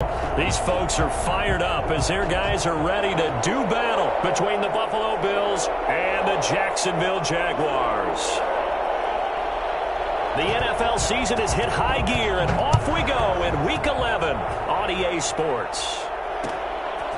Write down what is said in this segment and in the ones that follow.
These folks are fired up as their guys are ready to do battle between the Buffalo Bills and the Jacksonville Jaguars. The NFL season has hit high gear, and off we go in Week 11 on EA Sports.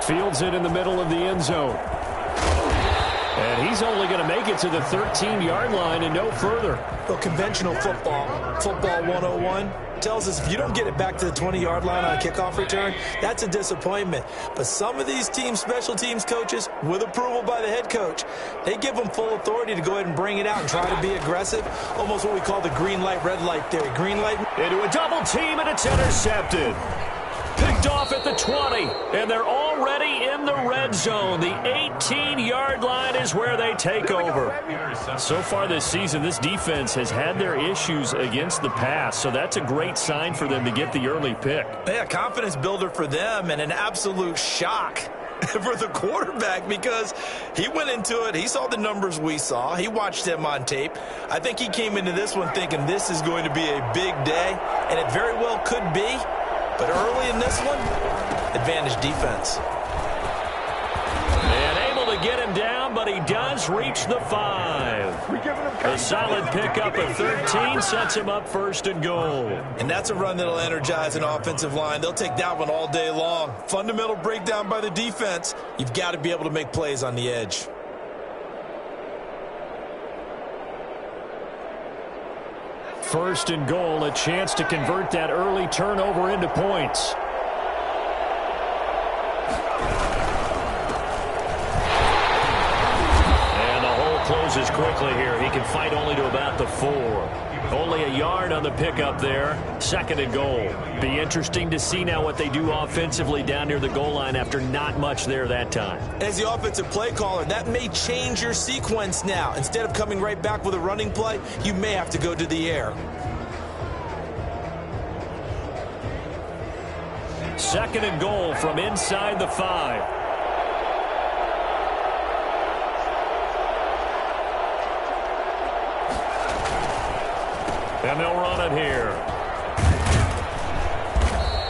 Fields it in the middle of the end zone. And he's only going to make it to the 13-yard line and no further. Well, conventional football 101, tells us if you don't get it back to the 20-yard line on a kickoff return, that's a disappointment. But some of these special teams coaches, with approval by the head coach, they give them full authority to go ahead and bring it out and try to be aggressive, almost what we call the green light, red light theory. Green light. Into a double team, and it's intercepted. Picked off at the 20, and they're already in the red zone. The 18-yard line is where they take over. So far this season, this defense has had their issues against the pass, so that's a great sign for them to get the early pick. Yeah, confidence builder for them, and an absolute shock for the quarterback because he went into it. He saw the numbers we saw. He watched them on tape. I think he came into this one thinking this is going to be a big day, and it very well could be. But early in this one, advantage defense. And able to get him down, but he does reach the 5. A solid pickup at 13 sets him up first and goal. And that's a run that'll energize an offensive line. They'll take that one all day long. Fundamental breakdown by the defense. You've got to be able to make plays on the edge. First and goal, a chance to convert that early turnover into points. And the hole closes quickly here. He can fight only to about the 4. Only a yard on the pickup there. Second and goal. Be interesting to see now what they do offensively down near the goal line after not much there that time. As the offensive play caller, that may change your sequence now. Instead of coming right back with a running play, you may have to go to the air. Second and goal from inside the 5. And they'll run it here.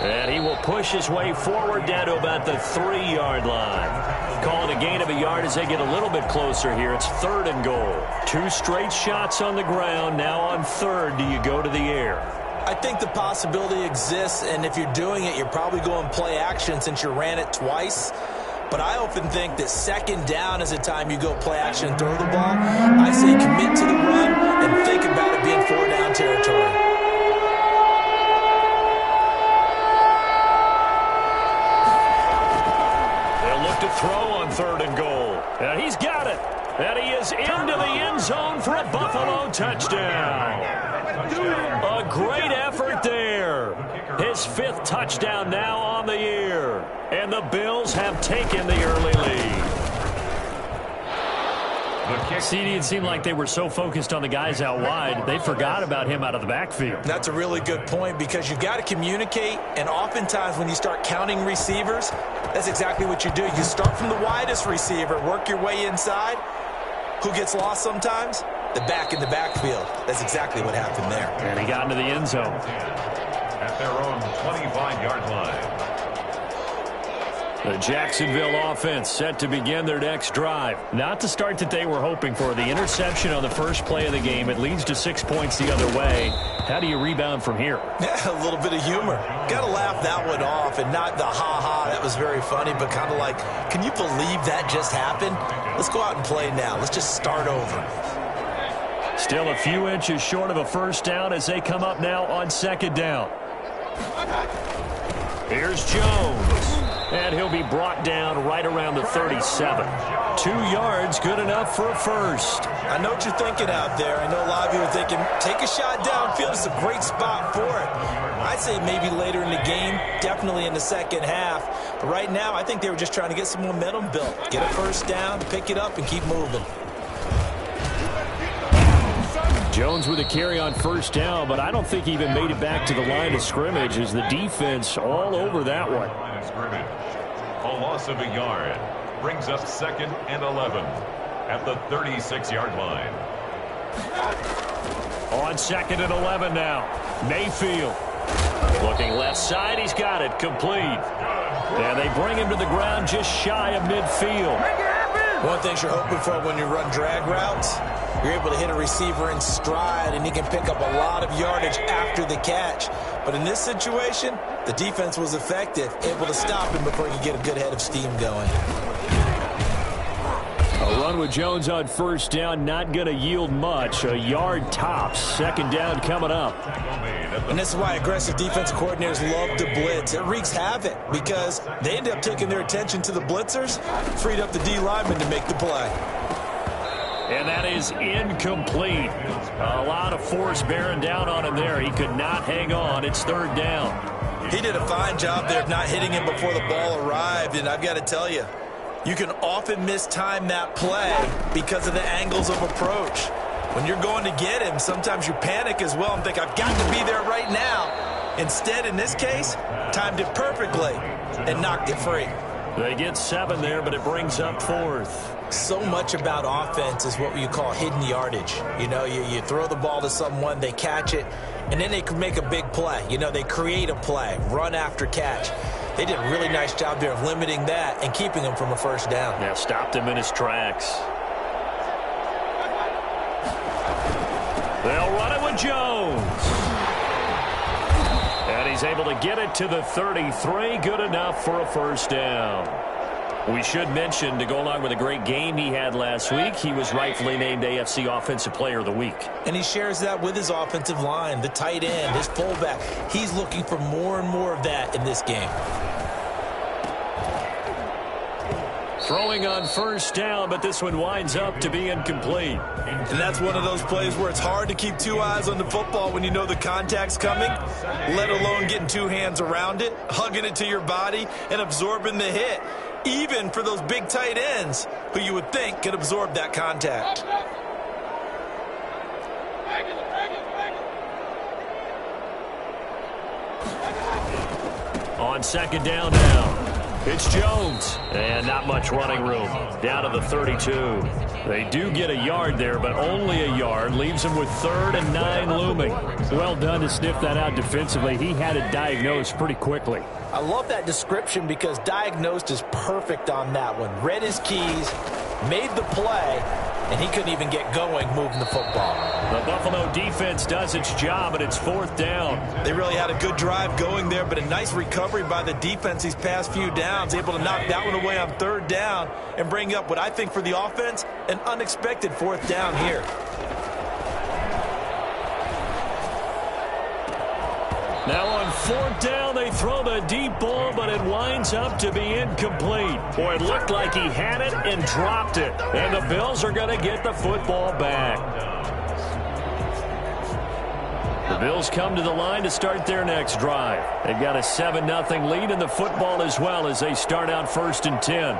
And he will push his way forward down to about the 3-yard line. Calling a gain of a yard as they get a little bit closer here. It's third and goal. 2 straight shots on the ground. Now on third, do you go to the air? I think the possibility exists, and if you're doing it, you're probably going play action since you ran it twice. But I often think that second down is the time you go play action and throw the ball. I say commit to the run and think about it being 4-down territory. They'll look to throw on third and goal. And he's got it. And he is into the end zone for a Buffalo touchdown. A great effort there. His 5th touchdown now on the year. And the Bills have taken the early lead. CD, it seemed like they were so focused on the guys out wide, they forgot about him out of the backfield. That's a really good point because you've got to communicate, and oftentimes when you start counting receivers, that's exactly what you do. You start from the widest receiver, work your way inside. Who gets lost sometimes? The back in the backfield. That's exactly what happened there. And he got into the end zone. At their own 25-yard line. The Jacksonville offense set to begin their next drive. Not the start that they were hoping for. The interception on the first play of the game. It leads to 6 points the other way. How do you rebound from here? Yeah, a little bit of humor. Got to laugh that one off and not the ha-ha. That was very funny, but kind of like, can you believe that just happened? Let's go out and play now. Let's just start over. Still a few inches short of a first down as they come up now on second down. Here's Jones. And he'll be brought down right around the 37. 2 yards, good enough for a first. I know what you're thinking out there. I know a lot of you are thinking, take a shot downfield. It's a great spot for it. I'd say maybe later in the game, definitely in the second half. But right now, I think they were just trying to get some momentum built. Get a first down, pick it up, and keep moving. Jones with a carry on first down, but I don't think he even made it back to the line of scrimmage as the defense all over that one. A loss of a yard brings up 2nd and 11 at the 36-yard line. On 2nd and 11 now. Mayfield. Looking left side, he's got it, complete. And they bring him to the ground just shy of midfield. One of the things you're hoping for when you run drag routes, you're able to hit a receiver in stride, and he can pick up a lot of yardage after the catch. But in this situation, the defense was effective, able to stop him before he could get a good head of steam going. A run with Jones on first down, not going to yield much. A yard tops. Second down coming up. And this is why aggressive defense coordinators love to blitz. It wreaks havoc because they end up taking their attention to the blitzers, freed up the D lineman to make the play. And that is incomplete. A lot of force bearing down on him there. He could not hang on. It's third down. He did a fine job there of not hitting him before the ball arrived, and I've got to tell you, you can often mistime that play because of the angles of approach. When you're going to get him, sometimes you panic as well and think, I've got to be there right now. Instead, in this case, timed it perfectly and knocked it free. They get 7 there, but it brings up fourth. So much about offense is what you call hidden yardage. You know, you throw the ball to someone, they catch it, and then they can make a big play. You know, they create a play, run after catch. They did a really nice job there of limiting that and keeping him from a first down. Yeah, stopped him in his tracks. They'll run it with Jones. And he's able to get it to the 33. Good enough for a first down. We should mention, to go along with a great game he had last week, he was rightfully named AFC Offensive Player of the Week. And he shares that with his offensive line, the tight end, his fullback. He's looking for more and more of that in this game. Throwing on first down, but this one winds up to be incomplete. And that's one of those plays where it's hard to keep two eyes on the football when you know the contact's coming, let alone getting two hands around it, hugging it to your body, and absorbing the hit, even for those big tight ends who you would think could absorb that contact. On second down now. It's Jones, and not much running room. Down to the 32. They do get a yard there, but only a yard. Leaves them with 3rd and 9 looming. Well done to sniff that out defensively. He had it diagnosed pretty quickly. I love that description because diagnosed is perfect on that one. Read his keys, made the play, and he couldn't even get going moving the football. The Buffalo defense does its job, and it's 4th down. They really had a good drive going there, but a nice recovery by the defense these past few downs, able to knock that one away on 3rd down and bring up what I think for the offense, an unexpected 4th down here. Now on 4th down, they throw the deep ball, but it winds up to be incomplete. Boy, it looked like he had it and dropped it. And the Bills are going to get the football back. The Bills come to the line to start their next drive. They've got a 7-0 lead in the football as well as they start out 1st and 10.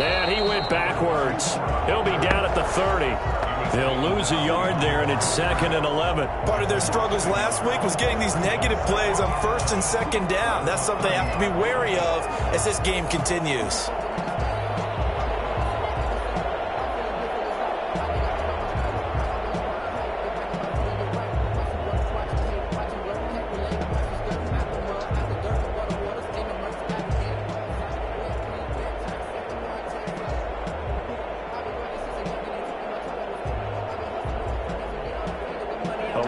And he went backwards. He'll be down at the 30. They'll lose a yard there, and it's 2nd and 11. Part of their struggles last week was getting these negative plays on 1st and 2nd down. That's something they have to be wary of as this game continues.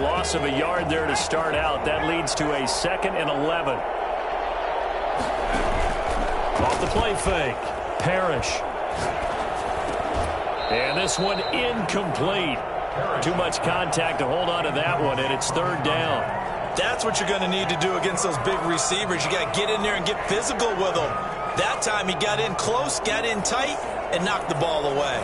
Loss of a yard there to start out. That leads to a 2nd and 11. Off the play fake. Parrish. And this one incomplete. Too much contact to hold on to that one, and it's 3rd down. That's what you're going to need to do against those big receivers. You got to get in there and get physical with them. That time he got in close, got in tight, and knocked the ball away.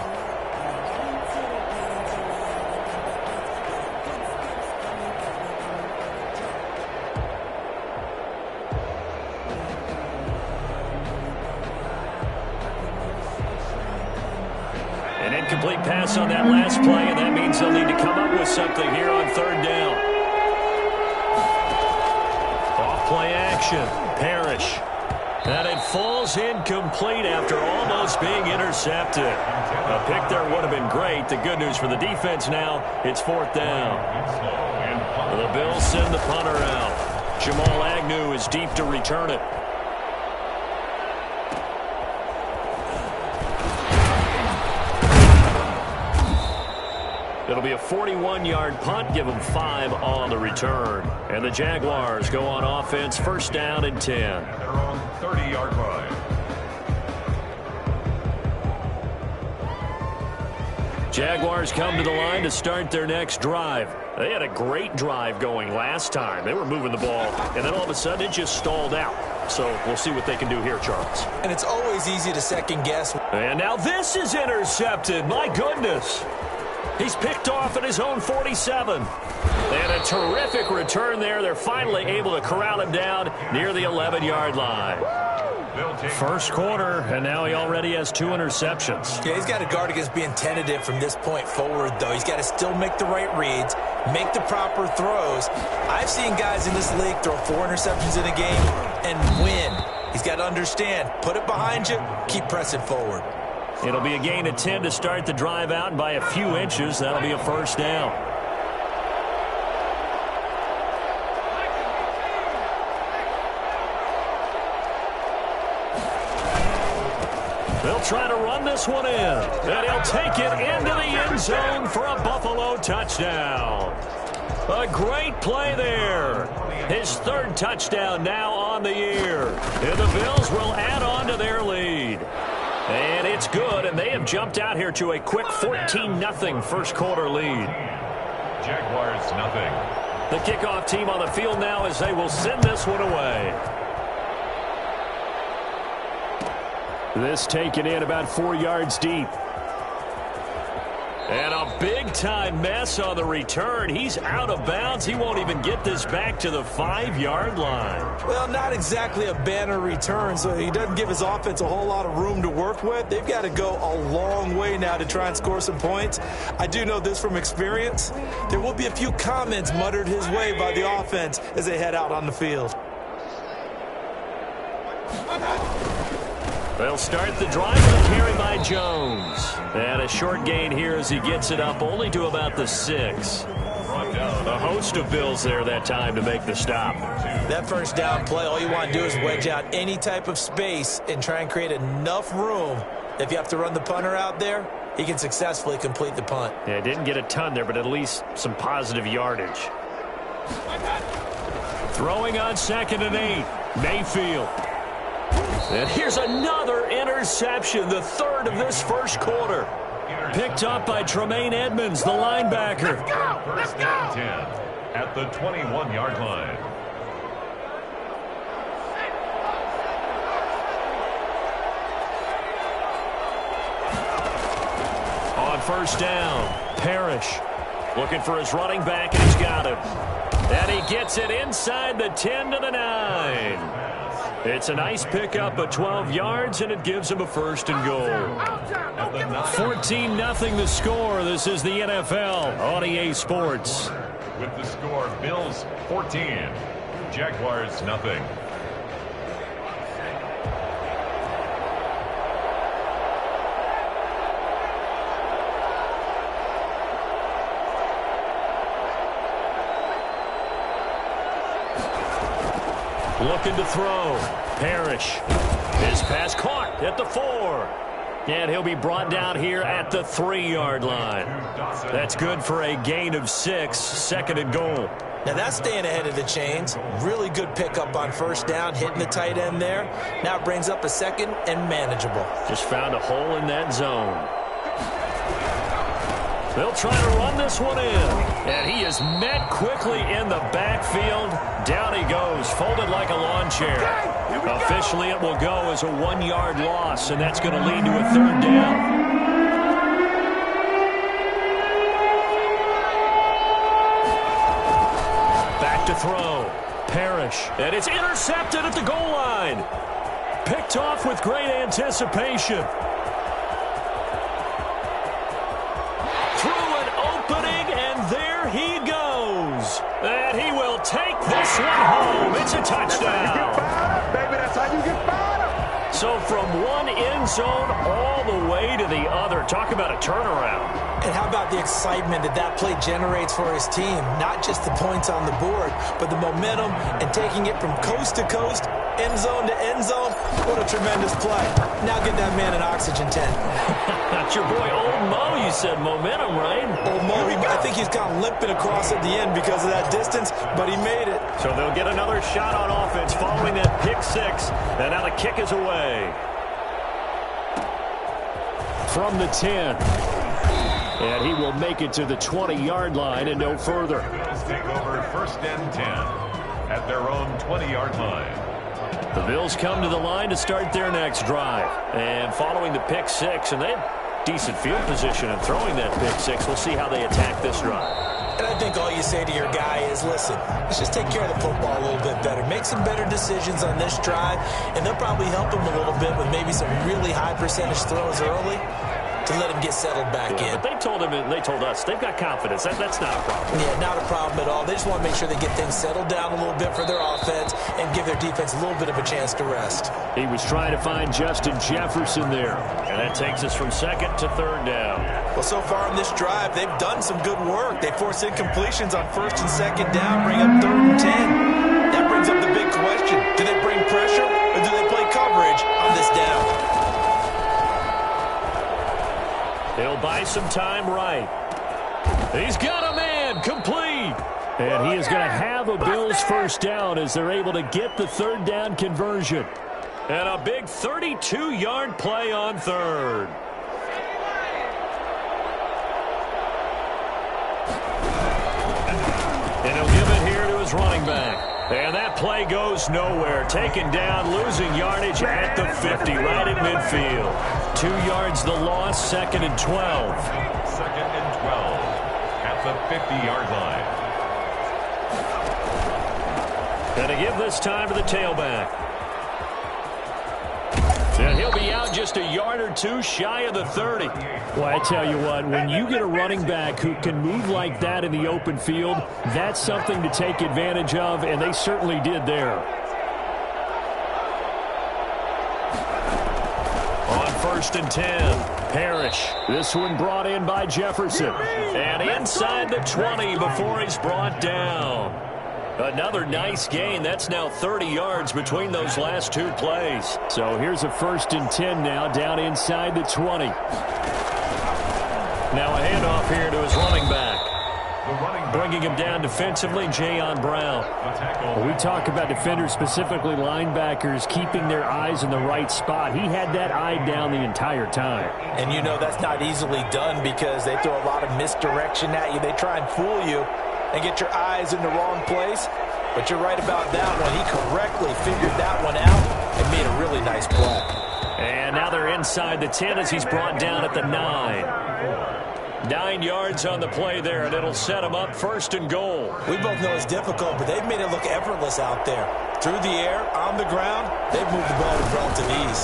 Incomplete pass on that last play, and that means they'll need to come up with something here on 3rd down. Off play action. Parrish. And it falls incomplete after almost being intercepted. A pick there would have been great. The good news for the defense now, it's 4th down. The Bills send the punter out. Jamal Agnew is deep to return it. It'll be a 41-yard punt. Give them 5 on the return. And the Jaguars go on offense, 1st down and 10. They're on 30-yard line. Jaguars come to the line to start their next drive. They had a great drive going last time. They were moving the ball, and then all of a sudden it just stalled out. So we'll see what they can do here, Charles. And it's always easy to second guess. And now this is intercepted. My goodness. He's picked off at his own 47. And a terrific return there. They're finally able to corral him down near the 11-yard line. First quarter, and now he already has 2 interceptions. Yeah, he's got to guard against being tentative from this point forward, though. He's got to still make the right reads, make the proper throws. I've seen guys in this league throw 4 interceptions in a game and win. He's got to understand, put it behind you, keep pressing forward. It'll be a gain of 10 to start the drive out, and by a few inches, that'll be a 1st down. They'll try to run this one in, and he'll take it into the end zone for a Buffalo touchdown. A great play there. His 3rd touchdown now on the year. And the Bills will add on to their lead. And it's good, and they have jumped out here to a quick 14-0 first quarter lead. Jaguars nothing. The kickoff team on the field now as they will send this one away. This taken in about 4 yards deep. And a big-time mess on the return. He's out of bounds. He won't even get this back to the 5-yard line. Well, not exactly a banner return, so he doesn't give his offense a whole lot of room to work with. They've got to go a long way now to try and score some points. I do know this from experience. There will be a few comments muttered his way by the offense as they head out on the field. They'll start the drive with a carry by Jones. And a short gain here as he gets it up only to about the 6. A host of Bills there that time to make the stop. That 1st down play, all you want to do is wedge out any type of space and try and create enough room. If you have to run the punter out there, he can successfully complete the punt. Yeah, didn't get a ton there, but at least some positive yardage. Throwing on 2nd and 8. Mayfield. And here's another interception, the 3rd of this first quarter. Picked up by Tremaine Edmonds, the linebacker. Let's go! 10 at the 21-yard line. On 1st down, Parrish looking for his running back, and he's got him. And he gets it inside the 10 to the 9. It's a nice pickup of 12 yards, and it gives him a 1st and goal. 14-0 the score. This is the NFL on EA Sports. With the score, Bills 14, Jaguars nothing. Looking to throw. Parrish. His pass caught at the 4. And he'll be brought down here at the 3-yard line. That's good for a gain of 6, 2nd and goal. Now that's staying ahead of the chains. Really good pickup on 1st down, hitting the tight end there. Now it brings up a 2nd and manageable. Just found a hole in that zone. They'll try to run this one in. And he is met quickly in the backfield. Down he goes, folded like a lawn chair. Officially, it will go as a 1-yard loss, and that's going to lead to a 3rd down. Back to throw. Parrish. And it's intercepted at the goal line. Picked off with great anticipation. And he will take this one home. It's a touchdown. Baby, that's how you get fired. So from one end zone all the way to the other. Talk about a turnaround. And how about the excitement that that play generates for his team? Not just the points on the board, but the momentum and taking it from coast to coast, end zone to end zone. What a tremendous play. Now get that man an oxygen tent. That's your boy Old Mo. You said momentum, right? Old Mo, I think he's gone limping across at the end because of that distance, but he made it. So they'll get another shot on offense following that pick six. And now the kick is away. From the 10. And he will make it to the 20-yard line and no further. Bills take over 1st and 10 at their own 20-yard line. The Bills come to the line to start their next drive. And following the pick six, and they have decent field position in throwing that pick six. We'll see how they attack this drive. And I think all you say to your guy is, listen, let's just take care of the football a little bit better. Make some better decisions on this drive, and they'll probably help him a little bit with maybe some really high percentage throws early to let him get settled back in. But they told him, and they told us, they've got confidence. That's not a problem. Yeah, not a problem at all. They just want to make sure they get things settled down a little bit for their offense and give their defense a little bit of a chance to rest. He was trying to find Justin Jefferson there, and that takes us from 2nd to 3rd down. Well, so far in this drive, they've done some good work. They force incompletions on 1st and 2nd down, bring up 3rd and 10. That brings up the big question. Do they bring pressure, or do they play coverage on this down? They'll buy some time right. He's got a man, complete. And he is going to have a Bills 1st down as they're able to get the 3rd down conversion. And a big 32-yard play on 3rd. And he'll give it here to his running back. And that play goes nowhere. Taken down, losing yardage at the 50, right at midfield. 2 yards the loss, 2nd and 12. 2nd and 12 at the 50-yard line. And to give this time to the tailback. And he'll be out just a yard or two shy of the 30. Well, I tell you what, when you get a running back who can move like that in the open field, that's something to take advantage of, and they certainly did there. On 1st and 10, Parrish. This one brought in by Jefferson. And inside the 20 before he's brought down. Another nice gain. That's now 30 yards between those last 2 plays. So here's a 1st and 10 now down inside the 20. Now a handoff here to his running back. Bringing him down defensively, Jayon Brown. We talk about defenders, specifically linebackers, keeping their eyes in the right spot. He had that eye down the entire time. And you know that's not easily done because they throw a lot of misdirection at you. They try and fool you and get your eyes in the wrong place. But you're right about that one. He correctly figured that one out and made a really nice play. And now they're inside the 10 as he's brought down at the 9. 9 yards on the play there, and it'll set him up 1st and goal. We both know it's difficult, but they've made it look effortless out there. Through the air, on the ground, they've moved the ball with relative ease.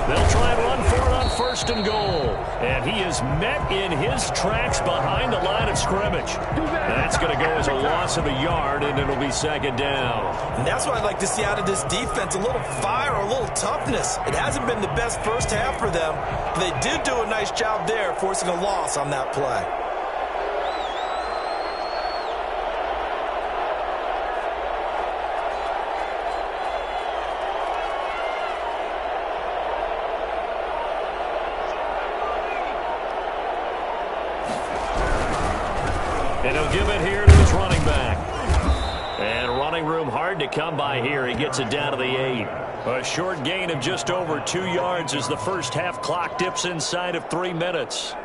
They'll try and run for it on 1st and goal. And he is met in his tracks behind the line of scrimmage. That's going to go as a loss of a yard, and it'll be 2nd down. And that's what I'd like to see out of this defense, a little fire, a little toughness. It hasn't been the best first half for them, but they did do a nice job there, forcing a loss on that play. And he'll give it here to his running back. And running room hard to come by here. He gets it down to the 8. A short gain of just over 2 yards as the first half clock dips inside of 3 minutes.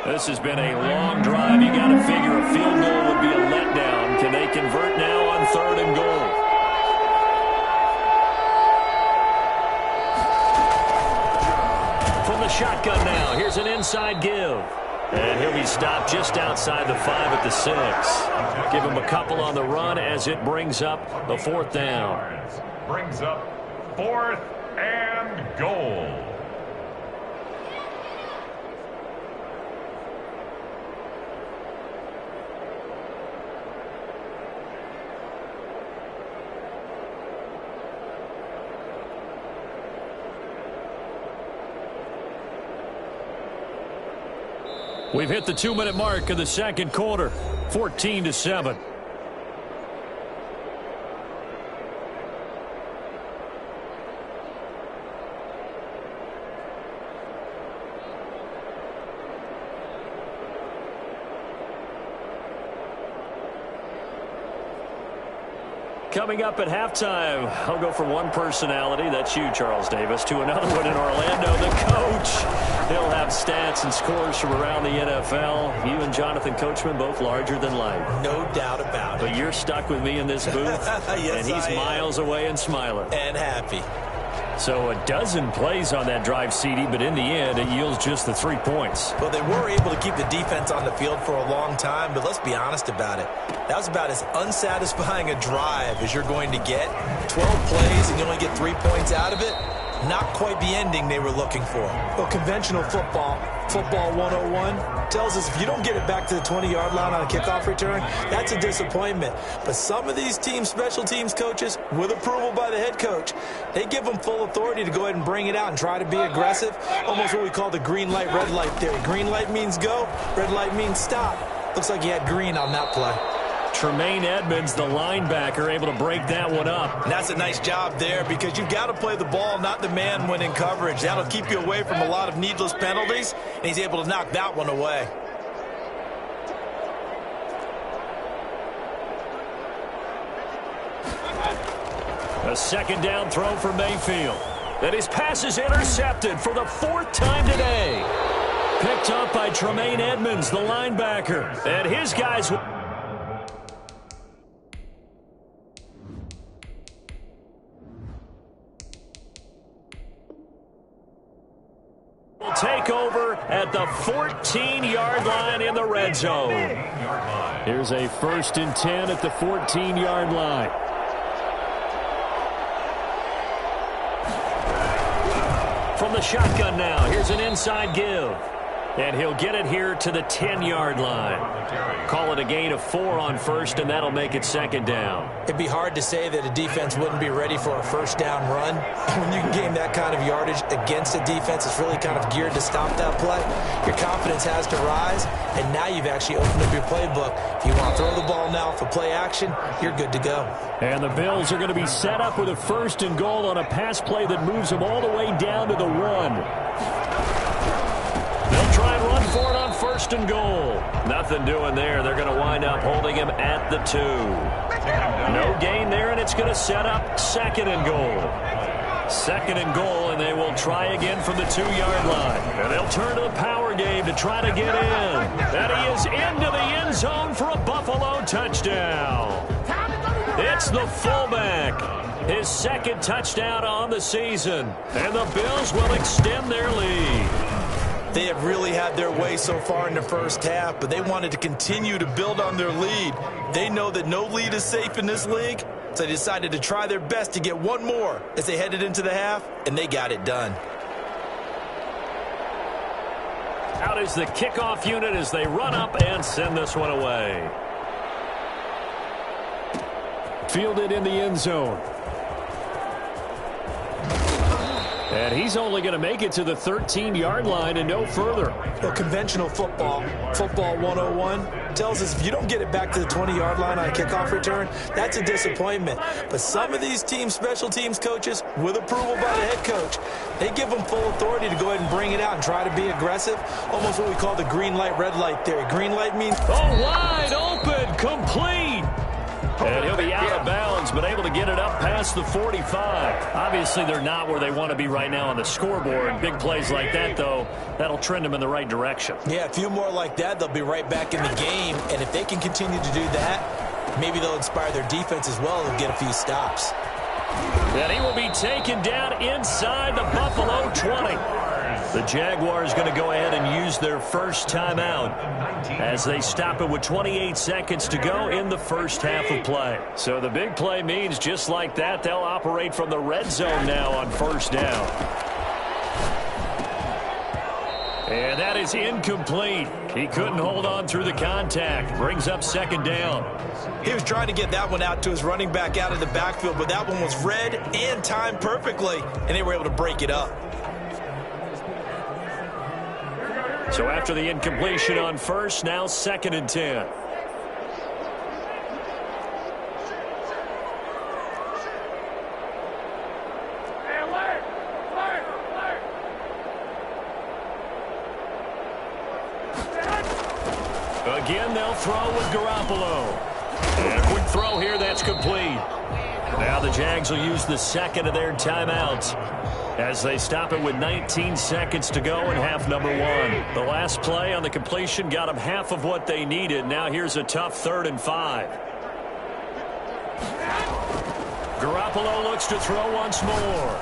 This has been a long drive. You got to figure a field goal would be a letdown. Can they convert now on 3rd and goal? From the shotgun now, here's an inside give. And he'll be stopped just outside the 5 at the 6. Give him a couple on the run as it brings up the 4th down. Brings up 4th and goal. We've hit the 2-minute mark of the second quarter, 14-7. Coming up at halftime, I'll go from one personality, that's you, Charles Davis, to another one in Orlando, the coach. He'll have stats and scores from around the NFL. You and Jonathan Coachman both larger than life. No doubt about it. But you're stuck with me in this booth, yes, and he's miles away and smiling. And happy. So a dozen plays on that drive, CD, but in the end, it yields just the 3 points. Well, they were able to keep the defense on the field for a long time, but let's be honest about it. That was about as unsatisfying a drive as you're going to get. 12 plays and you only get 3 points out of it. Not quite the ending they were looking for. Well, conventional football 101, tells us if you don't get it back to the 20-yard line on a kickoff return, that's a disappointment. But some of these teams, special teams coaches, with approval by the head coach, they give them full authority to go ahead and bring it out and try to be aggressive. Almost what we call the green light, red light theory. Green light means go, red light means stop. Looks like he had green on that play. Tremaine Edmonds, the linebacker, able to break that one up. And that's a nice job there because you've got to play the ball, not the man when in coverage. That'll keep you away from a lot of needless penalties, and he's able to knock that one away. A second down throw for Mayfield. And his pass is intercepted for the 4th time today. Picked up by Tremaine Edmonds, the linebacker. And his guys will take over at the 14-yard line in the red zone. Here's a 1st and 10 at the 14-yard line. From the shotgun now, here's an inside give. And he'll get it here to the 10-yard line. Call it a gain of 4 on 1st, and that'll make it 2nd down. It'd be hard to say that a defense wouldn't be ready for a 1st down run. When you can gain that kind of yardage against a defense, it's really kind of geared to stop that play. Your confidence has to rise, and now you've actually opened up your playbook. If you want to throw the ball now for play action, you're good to go. And the Bills are going to be set up with a 1st and goal on a pass play that moves them all the way down to the 1. They'll try and run for it on 1st and goal. Nothing doing there. They're going to wind up holding him at the 2. No gain there, and it's going to set up 2nd and goal. 2nd and goal, and they will try again from the 2-yard line. And they'll turn to the power game to try to get in. And he is into the end zone for a Buffalo touchdown. It's the fullback. His 2nd touchdown on the season. And the Bills will extend their lead. They have really had their way so far in the first half, but they wanted to continue to build on their lead. They know that no lead is safe in this league, so they decided to try their best to get one more as they headed into the half, and they got it done. Out is the kickoff unit as they run up and send this one away. Fielded in the end zone. And he's only going to make it to the 13-yard line and no further. Well, conventional football 101, tells us if you don't get it back to the 20-yard line on a kickoff return, that's a disappointment. But some of these teams, special teams coaches, with approval by the head coach, they give them full authority to go ahead and bring it out and try to be aggressive. Almost what we call the green light, red light theory. Green light means... Oh, wide open, complete. And he'll be out of bounds, but able to get it up past the 45. Obviously, they're not where they want to be right now on the scoreboard. Big plays like that, though, that'll trend them in the right direction. Yeah, a few more like that, they'll be right back in the game. And if they can continue to do that, maybe they'll inspire their defense as well and get a few stops. And he will be taken down inside the Buffalo 20. The Jaguars going to go ahead and use their first timeout as they stop it with 28 seconds to go in the first half of play. So the big play means just like that, they'll operate from the red zone now on 1st down. And that is incomplete. He couldn't hold on through the contact. Brings up 2nd down. He was trying to get that one out to his running back out of the backfield, but that one was read and timed perfectly, and they were able to break it up. So after the incompletion on first, now 2nd and 10. Again, they'll throw with Garoppolo. And a quick throw here, that's complete. Now the Jags will use the second of their timeouts as they stop it with 19 seconds to go in half number 1. The last play on the completion got them half of what they needed. Now here's a tough 3rd and 5. Garoppolo looks to throw once more.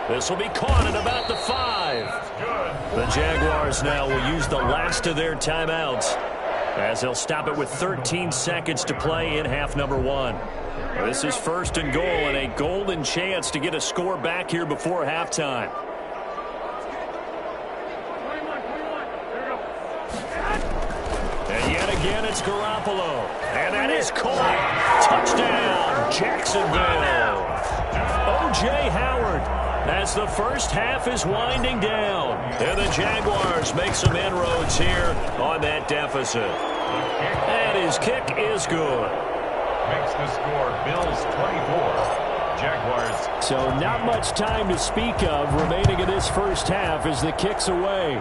This will be caught at about the 5. The Jaguars now will use the last of their timeouts as they'll stop it with 13 seconds to play in half number 1. This is 1st and goal and a golden chance to get a score back here before halftime. And yet again, it's Garoppolo. And that is caught. Touchdown, Jacksonville. O.J. Howard as the first half is winding down. And the Jaguars make some inroads here on that deficit. And his kick is good. Makes the score Bills 24, Jaguars. So not much time to speak of remaining in this first half as the kick's away.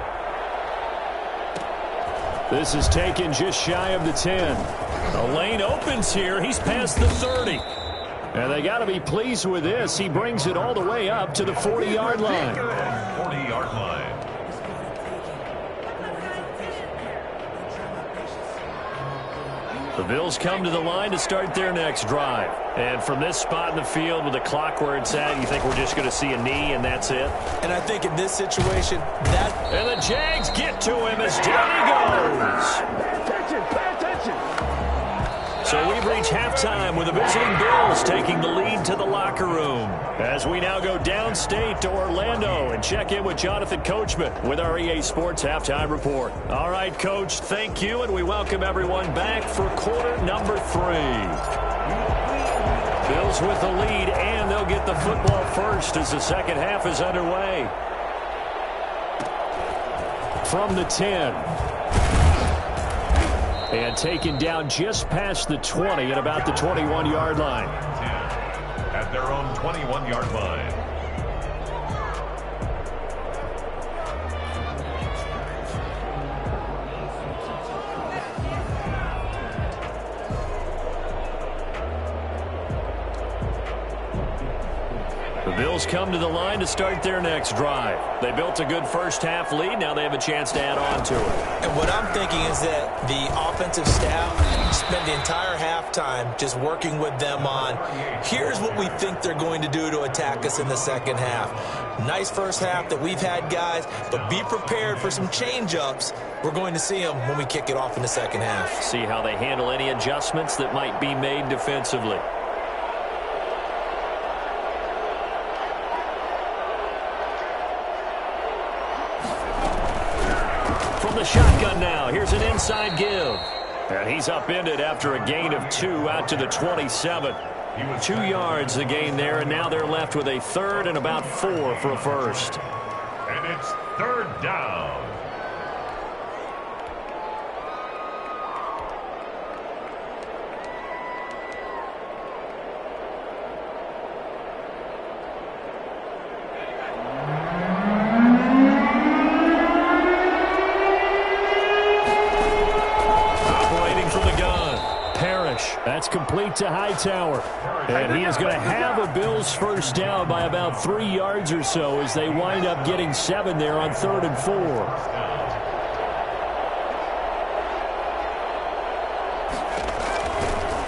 This is taken just shy of the 10. The lane opens here. He's past the 30. And they got to be pleased with this. He brings it all the way up to the 40-yard line. 40-yard line. The Bills come to the line to start their next drive. And from this spot in the field with the clock where it's at, you think we're just going to see a knee and that's it? And I think in this situation, that... And the Jags get to him as down he goes. Pay attention. So we've reached halftime with the visiting Bills taking the lead to the locker room. As we now go downstate to Orlando and check in with Jonathan Coachman with our EA Sports Halftime Report. All right, Coach, thank you, and we welcome everyone back for quarter number 3. Bills with the lead, and they'll get the football first as the second half is underway. From the 10. And taken down just past the 20 at about the 21-yard line. At their own 21-yard line. The Bills come to the line to start their next drive. They built a good first half lead. Now they have a chance to add on to it. And what I'm thinking is that the offensive staff spent the entire halftime just working with them on, here's what we think they're going to do to attack us in the second half. Nice first half that we've had, guys, but be prepared for some change-ups. We're going to see them when we kick it off in the second half. See how they handle any adjustments that might be made defensively. From the shotgun now, here's an inside give. And he's upended after a gain of 2 out to the 27. 2 yards the gain there, and now they're left with a 3rd and about 4 for a first. And it's 3rd down. That's complete to Hightower. And he is going to have a Bills first down by about 3 yards or so as they wind up getting 7 there on 3rd and 4.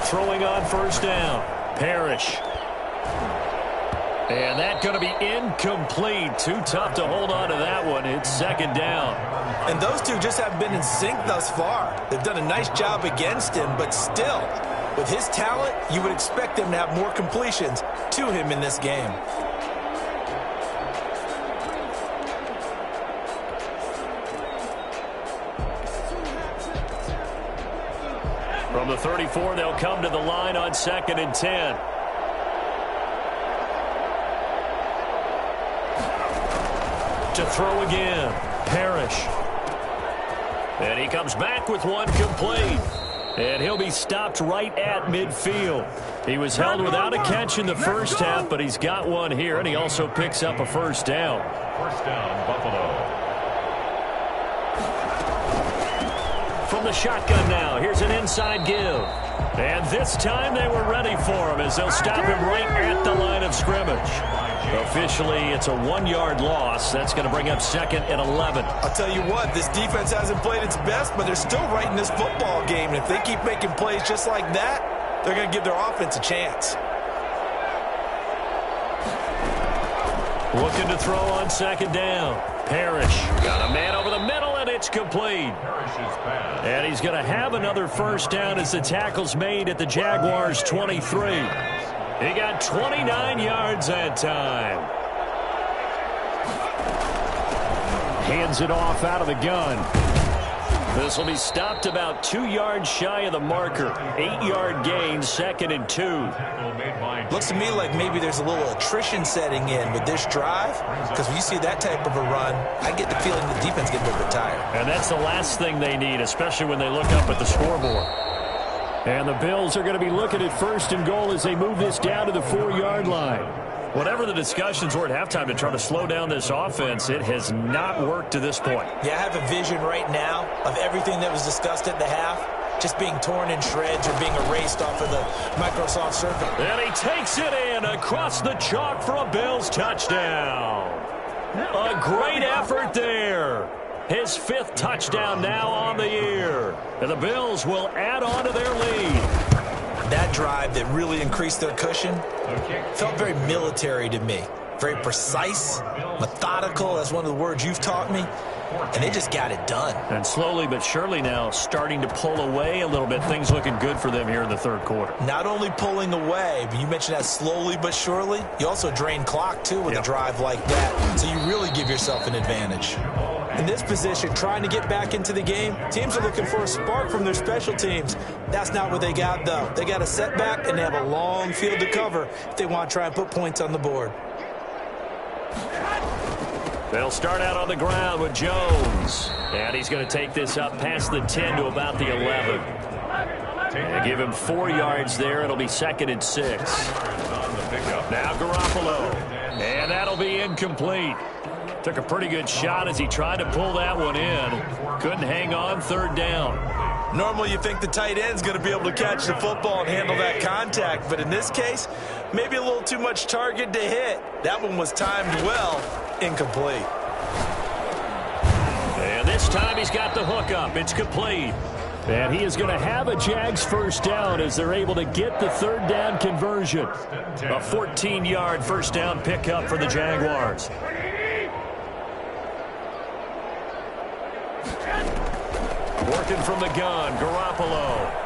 Throwing on first down. Parrish. And that's going to be incomplete. Too tough to hold on to that one. It's 2nd down. And those two just haven't been in sync thus far. They've done a nice job against him, but still, with his talent, you would expect them to have more completions to him in this game. From the 34, they'll come to the line on 2nd and 10. To throw again. Parrish. And he comes back with one complete. And he'll be stopped right at midfield. He was held without a catch in the first half, but he's got one here, and he also picks up a first down. First down, Buffalo. From the shotgun now, here's an inside give. And this time they were ready for him as they'll stop him right at the line of scrimmage. Officially, it's a 1-yard loss. That's going to bring up 2nd and 11. I'll tell you what, this defense hasn't played its best, but they're still right in this football game. And if they keep making plays just like that, they're going to give their offense a chance. Looking to throw on 2nd down. Parrish got a man over the middle, and it's complete. And he's going to have another first down as the tackle's made at the Jaguars' 23. He got 29 yards that time. Hands it off out of the gun. This will be stopped about 2 yards shy of the marker. 8-yard gain, 2nd and 2. Looks to me like maybe there's a little attrition setting in with this drive, because when you see that type of a run, I get the feeling the defense gets a little bit tired. And that's the last thing they need, especially when they look up at the scoreboard. And the Bills are going to be looking at 1st and goal as they move this down to the 4-yard line. Whatever the discussions were at halftime to try to slow down this offense, it has not worked to this point. Yeah, I have a vision right now of everything that was discussed at the half just being torn in shreds or being erased off of the Microsoft Surface. And he takes it in across the chalk for a Bills touchdown. A great effort there. His 5th touchdown now on the year. And the Bills will add on to their lead. That drive that really increased their cushion felt very military to me. Very precise, methodical. That's one of the words you've taught me. And they just got it done. And slowly but surely now starting to pull away a little bit. Things looking good for them here in the 3rd quarter. Not only pulling away, but you mentioned that slowly but surely. You also drain clock, too, with a drive like that. So you really give yourself an advantage. In this position, trying to get back into the game, teams are looking for a spark from their special teams. That's not what they got, though. They got a setback, and they have a long field to cover if they want to try and put points on the board. They'll start out on the ground with Jones. And he's going to take this up past the 10 to about the 11. And give him 4 yards there. It'll be 2nd and 6. Now Garoppolo. And that'll be incomplete. Took a pretty good shot as he tried to pull that one in. Couldn't hang on, 3rd down. Normally you think the tight end's going to be able to catch the football and handle that contact. But in this case, maybe a little too much target to hit. That one was timed well. Incomplete. And this time he's got the hook up. It's complete. And he is going to have a Jags first down as they're able to get the 3rd down conversion. A 14-yard first down pickup for the Jaguars. Working from the gun, Garoppolo.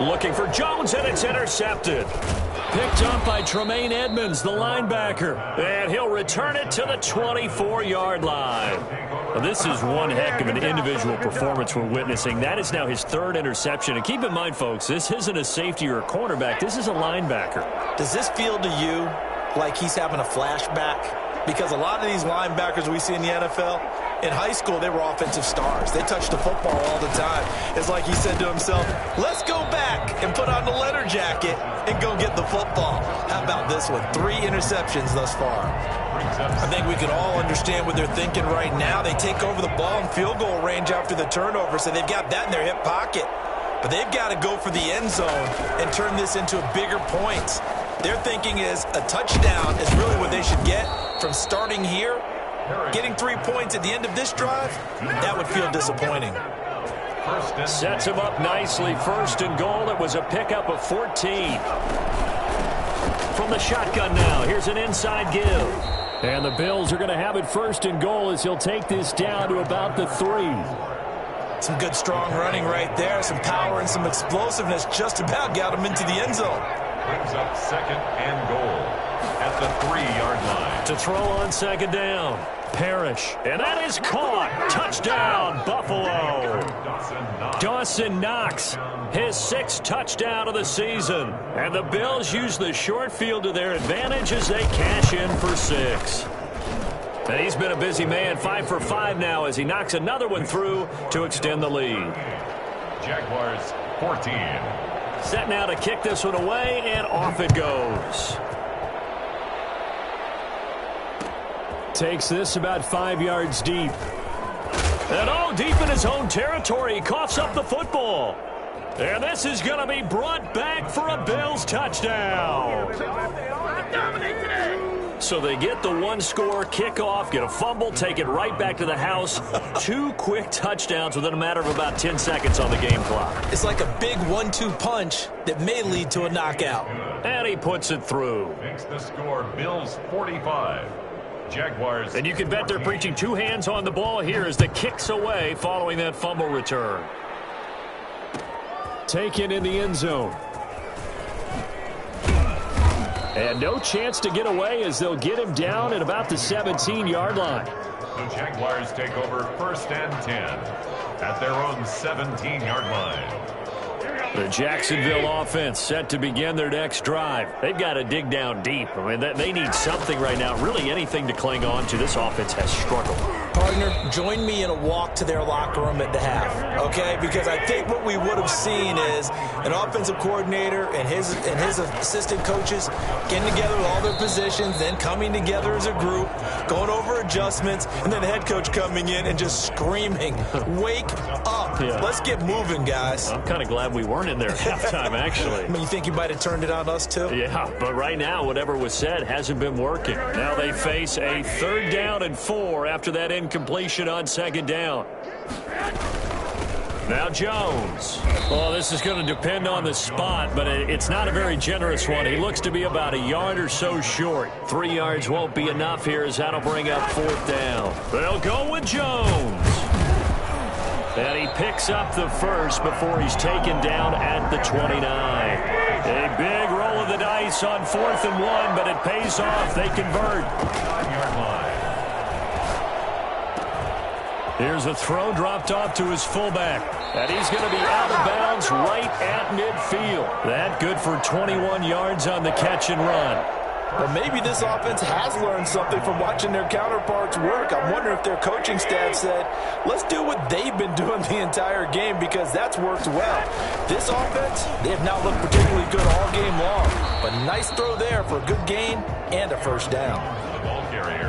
Looking for Jones, and it's intercepted. Picked up by Tremaine Edmonds, the linebacker. And he'll return it to the 24-yard line. Well, this is one heck of an individual performance we're witnessing. That is now his 3rd interception. And keep in mind, folks, this isn't a safety or a cornerback. This is a linebacker. Does this feel to you like he's having a flashback? Because a lot of these linebackers we see in the NFL, in high school, they were offensive stars. They touched the football all the time. It's like he said to himself, let's go back and put on the letter jacket and go get the football. How about this one? 3 interceptions thus far. I think we can all understand what they're thinking right now. They take over the ball in field goal range after the turnover, so they've got that in their hip pocket. But they've got to go for the end zone and turn this into a bigger point. Their thinking is a touchdown is really what they should get from starting here. Getting 3 points at the end of this drive, that would feel disappointing. Sets him up nicely. 1st and goal. It was a pickup of 14. From the shotgun now, here's an inside give. And the Bills are going to have it 1st and goal as he'll take this down to about the 3. Some good, strong running right there. Some power and some explosiveness just about got him into the end zone. Brings up 2nd and goal at the 3-yard line. To throw on 2nd down, Parrish. And that is caught. Touchdown, Buffalo. Dawson Knox, his 6th touchdown of the season. And the Bills use the short field to their advantage as they cash in for 6. And he's been a busy man, 5 for 5 now as he knocks another one through to extend the lead. Jaguars 14. Set now to kick this one away, and off it goes. Takes this about 5 yards deep. And deep in his own territory, he coughs up the football. And this is going to be brought back for a Bills touchdown. So they get the one-score kickoff, get a fumble, take it right back to the house. 2 quick touchdowns within a matter of about 10 seconds on the game clock. It's like a big 1-2 punch that may lead to a knockout. And he puts it through. Makes the score Bills 45. Jaguars. And you can bet they're preaching 2 hands on the ball here as the kick's away following that fumble return. Taken in the end zone. And no chance to get away as they'll get him down at about the 17-yard line. The Jaguars take over 1st and 10 at their own 17-yard line. The Jacksonville offense set to begin their next drive. They've got to dig down deep. I mean, they need something right now, really anything to cling on to. This offense has struggled. Partner, join me in a walk to their locker room at the half, okay? Because I think what we would have seen is an offensive coordinator and his assistant coaches getting together with all their positions, then coming together as a group, going over adjustments, and then the head coach coming in and just screaming, "Wake up. Yeah. Let's get moving, guys." I'm kind of glad we weren't in there at halftime, actually. I mean, you think you might have turned it on us, too? Yeah, but right now, whatever was said hasn't been working. Now they face a 3rd down and 4 after that incompletion on 2nd down. Now Jones. Well, this is going to depend on the spot, but it's not a very generous one. He looks to be about a yard or so short. 3 yards won't be enough here as that'll bring up 4th down. They'll go with Jones. And he picks up the first before he's taken down at the 29. A big roll of the dice on 4th and 1, but it pays off. They convert. 5-yard line. Here's a throw dropped off to his fullback. And he's going to be out of bounds right at midfield. That good for 21 yards on the catch and run. But maybe this offense has learned something from watching their counterparts work. I'm wondering if their coaching staff said, let's do what they've been doing the entire game because that's worked well. This offense, they have not looked particularly good all game long. But nice throw there for a good gain and a 1st down.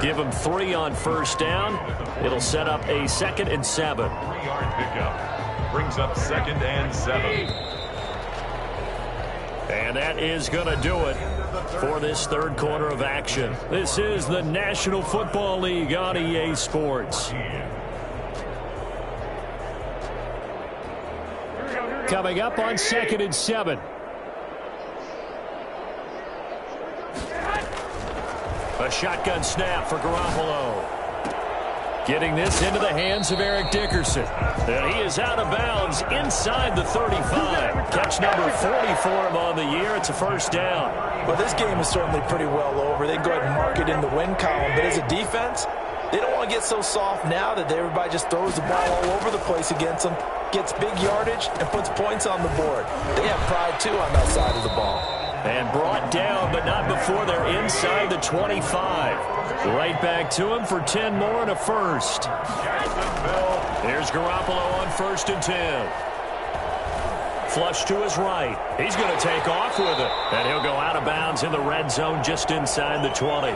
Give him 3 on 1st down. It'll set up a 2nd and 7. 3-yard pickup. Brings up 2nd and 7. And that is going to do it for this 3rd quarter of action. This is the National Football League on EA Sports. Coming up on 2nd and 7. A shotgun snap for Garoppolo. Getting this into the hands of Eric Dickerson. And he is out of bounds inside the 35. Catch number 40 for him on the year. It's a 1st down. Well, this game is certainly pretty well over. They can go ahead and mark it in the win column. But as a defense, they don't want to get so soft now that everybody just throws the ball all over the place against them, gets big yardage, and puts points on the board. They have pride, too, on that side of the ball. And brought down, but not before they're inside the 25. Right back to him for 10 more and a 1st. Here's Garoppolo on 1st and 10. Flush to his right. He's going to take off with it. And he'll go out of bounds in the red zone just inside the 20.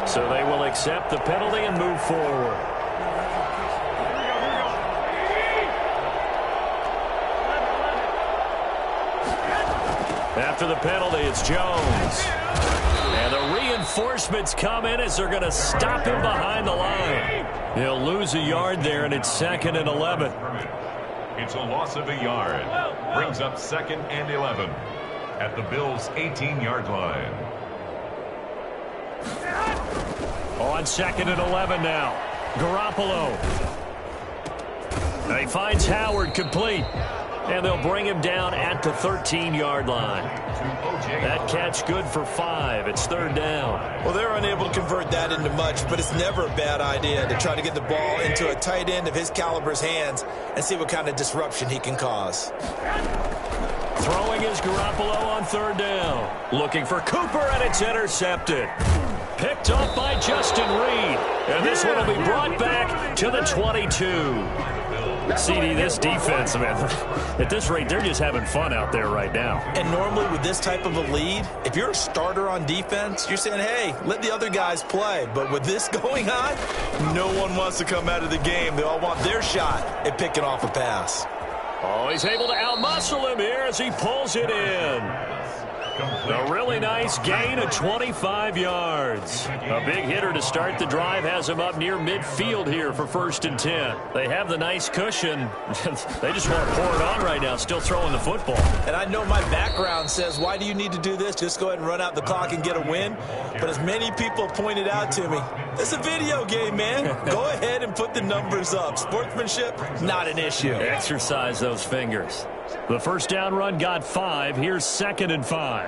So they will accept the penalty and move forward. After the penalty, it's Jones. And the reinforcements come in as they're going to stop him behind the line. He'll lose a yard there, and it's 2nd and 11. It's a loss of a yard. Brings up 2nd and 11 at the Bills' 18-yard line. On 2nd and 11 now. Garoppolo. He finds Howard complete. And they'll bring him down at the 13-yard line. That catch good for 5. It's 3rd down. Well, they're unable to convert that into much, but it's never a bad idea to try to get the ball into a tight end of his caliber's hands and see what kind of disruption he can cause. Throwing is Garoppolo on 3rd down. Looking for Cooper, and it's intercepted. Picked up by Justin Reed. And this one will be brought back to the 22. CD, this defense, man, at this rate, they're just having fun out there right now. And normally with this type of a lead, if you're a starter on defense, you're saying, hey, let the other guys play. But with this going on, no one wants to come out of the game. They all want their shot at picking off a pass. Oh, he's able to outmuscle him here as he pulls it in. A really nice gain of 25 yards. A big hitter to start the drive has him up near midfield here for 1st and 10. They have the nice cushion. They just want to pour it on right now, still throwing the football. And I know my background says, why do you need to do this? Just go ahead and run out the clock and get a win. But as many people pointed out to me, it's a video game, man. Go ahead and put the numbers up. Sportsmanship, not an issue. Exercise those fingers. The first down run got 5. Here's 2nd and 5.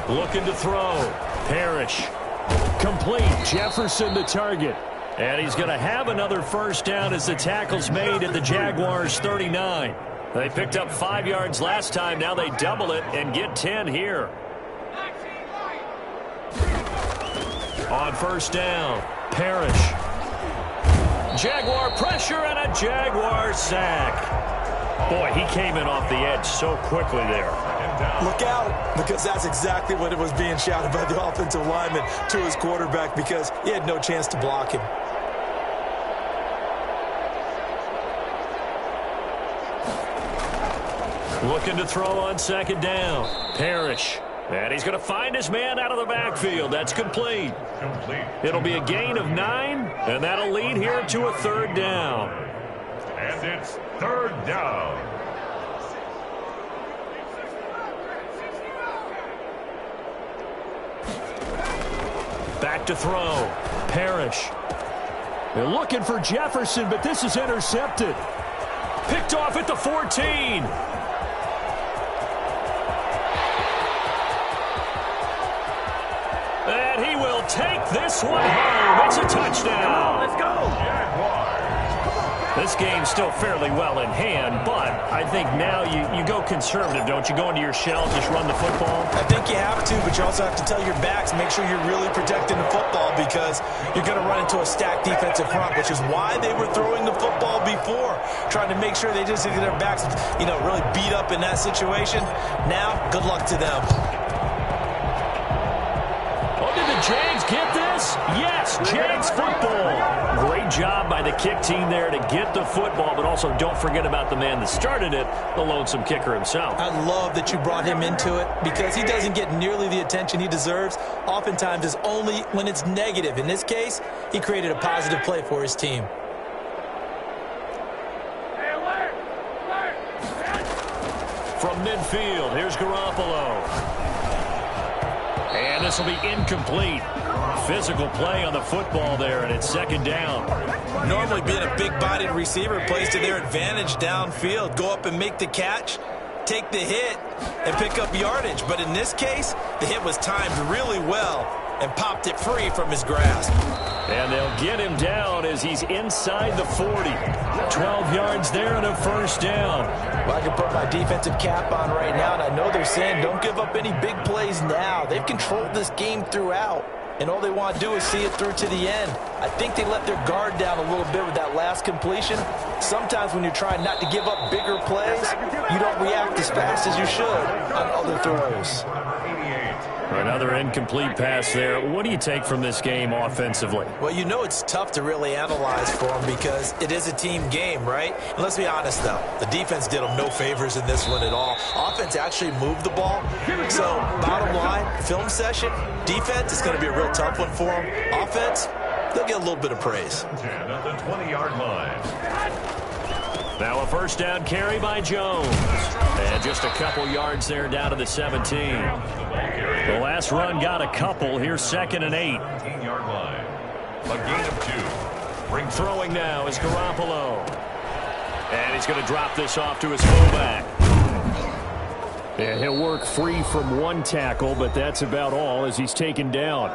Looking to throw. Parrish. Complete. Jefferson to target. And he's going to have another first down as the tackle's made at the Jaguars' 39. They picked up 5 yards last time. Now they double it and get 10 here. On first down, Parrish. Jaguar pressure and a Jaguar sack. Boy, he came in off the edge so quickly there. Look out, because that's exactly what it was being shouted by the offensive lineman to his quarterback, because he had no chance to block him. Looking to throw on 2nd down. Parrish. And he's going to find his man out of the backfield. That's complete. It'll be a gain of 9, and that'll lead here to a 3rd down. And it's 3rd down. Back to throw. Parrish. They're looking for Jefferson, but this is intercepted. Picked off at the 14. And he will take this one home. It's a touchdown. Let's go. This game's still fairly well in hand, but I think now you go conservative, don't you? Go into your shell, just run the football? I think you have to, but you also have to tell your backs, make sure you're really protecting the football, because you're going to run into a stacked defensive front, which is why they were throwing the football before, trying to make sure they just get their backs, really beat up in that situation. Now, good luck to them. Oh, did the Jags get this? Yes, Jags football. Great job by the kick team there to get the football, but also don't forget about the man that started it, the lonesome kicker himself. I love that you brought him into it, because he doesn't get nearly the attention he deserves. Oftentimes it's only when it's negative. In this case, he created a positive play for his team. From midfield, here's Garoppolo. And this will be incomplete. Physical play on the football there, and it's 2nd down. Normally being a big-bodied receiver plays to their advantage downfield. Go up and make the catch, take the hit, and pick up yardage. But in this case, the hit was timed really well and popped it free from his grasp. And they'll get him down as he's inside the 40. 12 yards there and a first down. Well, I can put my defensive cap on right now, and I know they're saying don't give up any big plays now. They've controlled this game throughout, and all they want to do is see it through to the end. I think they let their guard down a little bit with that last completion. Sometimes when you're trying not to give up bigger plays, you don't react as fast as you should on other throws. Another incomplete pass there. What do you take from this game offensively? Well, it's tough to really analyze for them, because it is a team game, right? And let's be honest, though. The defense did them no favors in this one at all. Offense actually moved the ball. So, bottom line, film session, defense is going to be a real tough one for them. Offense, they'll get a little bit of praise. At the 20-yard line. Now a first down carry by Jones. And just a couple yards there down to the 17. The last run got a couple. Here's 2nd and 8. 15-yard line. A gain of 2. Throwing now is Garoppolo. And he's going to drop this off to his fullback. And he'll work free from one tackle, but that's about all as he's taken down.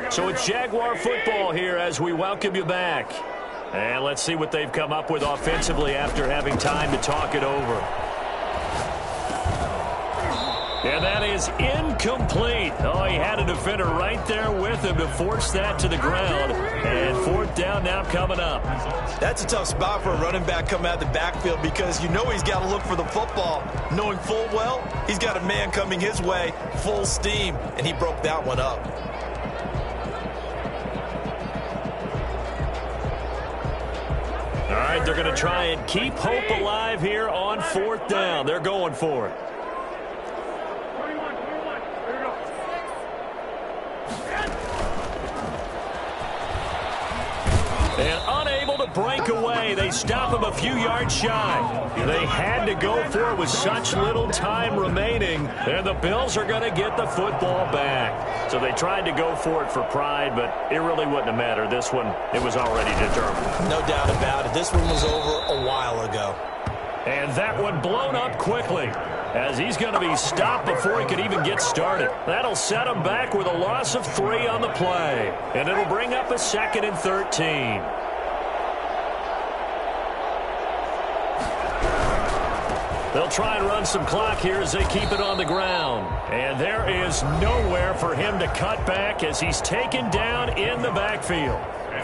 So it's Jaguar football here as we welcome you back. And let's see what they've come up with offensively after having time to talk it over. And that is incomplete. Oh, he had a defender right there with him to force that to the ground. And fourth down now coming up. That's a tough spot for a running back coming out of the backfield because you know he's got to look for the football, knowing full well he's got a man coming his way, full steam, and he broke that one up. All right, they're going to try and keep hope alive here on fourth down. They're going for it. And unable to break away. They stop him a few yards shy. They had to go for it with such little time remaining. And the Bills are going to get the football back. So they tried to go for it for pride, but it really wouldn't have mattered. This one, it was already determined. No doubt about it. This one was over a while ago. And that one blown up quickly, as he's going to be stopped before he could even get started. That'll set him back with a loss of 3 on the play. And it'll bring up a 2nd and 13. They'll try and run some clock here as they keep it on the ground. And there is nowhere for him to cut back as he's taken down in the backfield.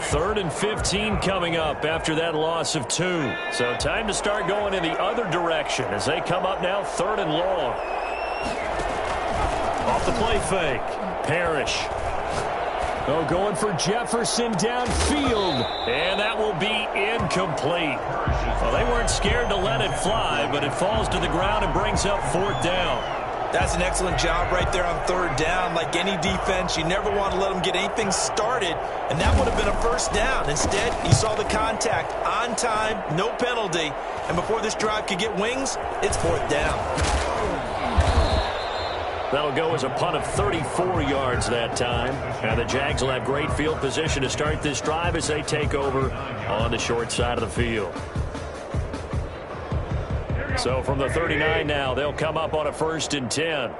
3rd and 15 coming up after that loss of 2. So time to start going in the other direction as they come up now 3rd and long. Off the play fake. Parrish. Oh, going for Jefferson downfield. And that will be incomplete. Well, they weren't scared to let it fly, but it falls to the ground and brings up 4th down. That's an excellent job right there on 3rd down. Like any defense, you never want to let them get anything started, and that would have been a 1st down. Instead, you saw the contact on time, no penalty, and before this drive could get wings, it's 4th down. That'll go as a punt of 34 yards that time. And the Jags will have great field position to start this drive as they take over on the short side of the field. So from the 39 now, they'll come up on a 1st and 10.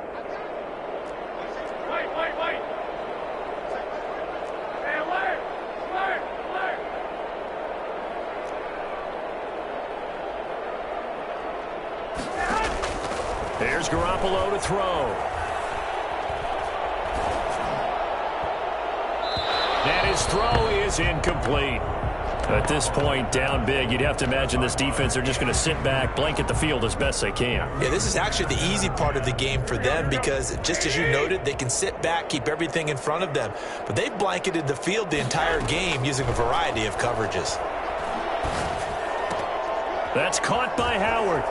Here's Garoppolo to throw. And his throw is incomplete. At this point, down big, you'd have to imagine this defense are just going to sit back, blanket the field as best they can. Yeah, this is actually the easy part of the game for them because, just as you noted, they can sit back, keep everything in front of them. But they've blanketed the field the entire game using a variety of coverages. That's caught by Howard.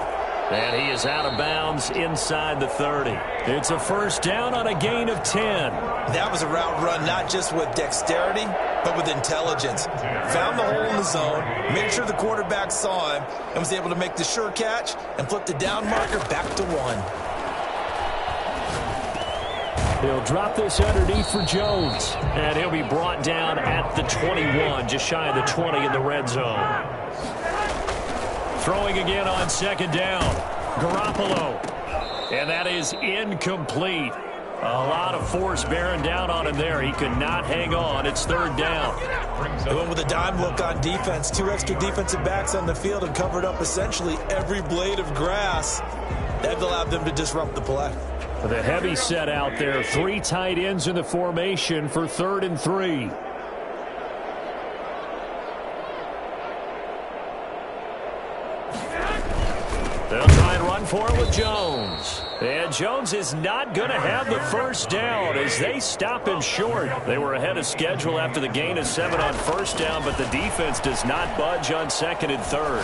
And he is out of bounds inside the 30. It's a 1st down on a gain of 10. That was a route run not just with dexterity, but with intelligence. Found the hole in the zone, made sure the quarterback saw him, and was able to make the sure catch and flip the down marker back to 1. He'll drop this underneath for Jones. And he'll be brought down at the 21, just shy of the 20 in the red zone. Throwing again on 2nd down. Garoppolo. And that is incomplete. A lot of force bearing down on him there. He could not hang on. It's 3rd down. They went with a dime look on defense. 2 extra defensive backs on the field and covered up essentially every blade of grass. That allowed them to disrupt the play. The heavy set out there. 3 tight ends in the formation for 3rd and 3. They'll try and run for it with Jones. And Jones is not going to have the 1st down as they stop him short. They were ahead of schedule after the gain of 7 on 1st down, but the defense does not budge on 2nd and 3rd.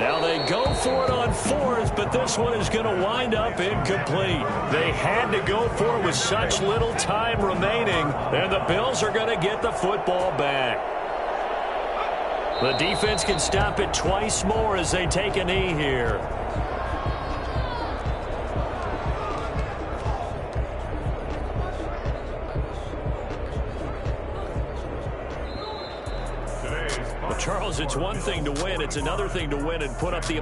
Now they go for it on 4th, but this one is going to wind up incomplete. They had to go for it with such little time remaining, and the Bills are going to get the football back. The defense can stop it twice more as they take a knee here. Well, Charles, it's one thing to win. It's another thing to win and put up the